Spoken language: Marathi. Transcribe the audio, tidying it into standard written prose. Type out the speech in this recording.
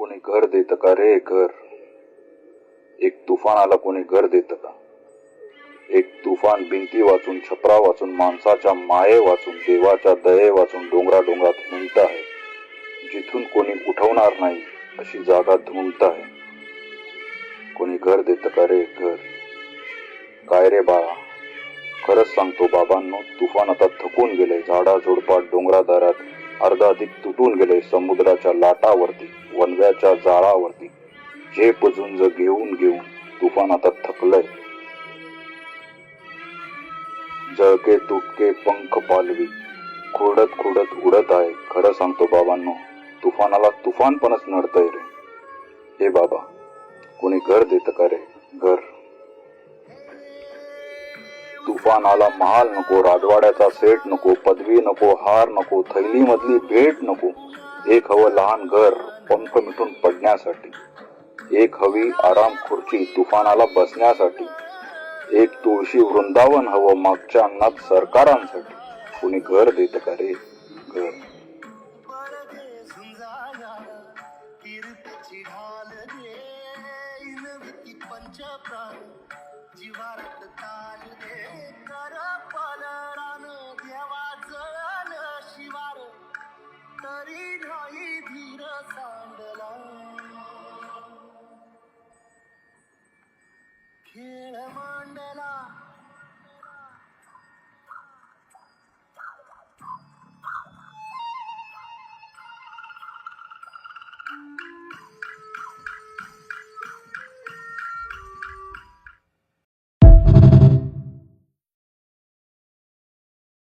कोणी घर देतं का रे घर? एक तुफानाला कोणी घर देतं का? एक तुफान भिंती वाचून, छपरा वाचून, माणसाच्या माये वाचून, देवाच्या दये वाचून डोंगरा डोंगरात हिंडत आहे. जिथून कोणी उठवणार नाही अशी जागा धुंडत आहे. कोणी घर देतं का रे घर? काय रे बाळा, खरंच सांगतो बाबांनो, तुफान आता थकून गेले. झाडा झुडपात, डोंगरादारात अर्धाधिक तुटून गेले. समुद्राच्या लाटावरती, वणव्याच्या जाळावरती झेप झुंज घेऊन घेऊन तुफान आता थकलंय. जळके तुटके पंख पालवी खुरडत खुरडत उडत आहे. खरं सांगतो बाबांनो, तुफानाला तुफानपणच नडतंय रे. हे बाबा, कोणी घर देतं का रे घर? तुफानाला महाल नको, राजवाड्याचा सेट नको, पदवी नको, हार नको, थैली मधली भेट नको. एक हवं लहान घर पंख मिटून पडण्यासाठी. एक हवी आराम खुर्ची तुफानाला बसण्यासाठी. एक तुळशी वृंदावन हवं मागच्या अन्नात सरकारांसाठी. कुणी घर देतं का रे घर? जीवारत ताल दे कर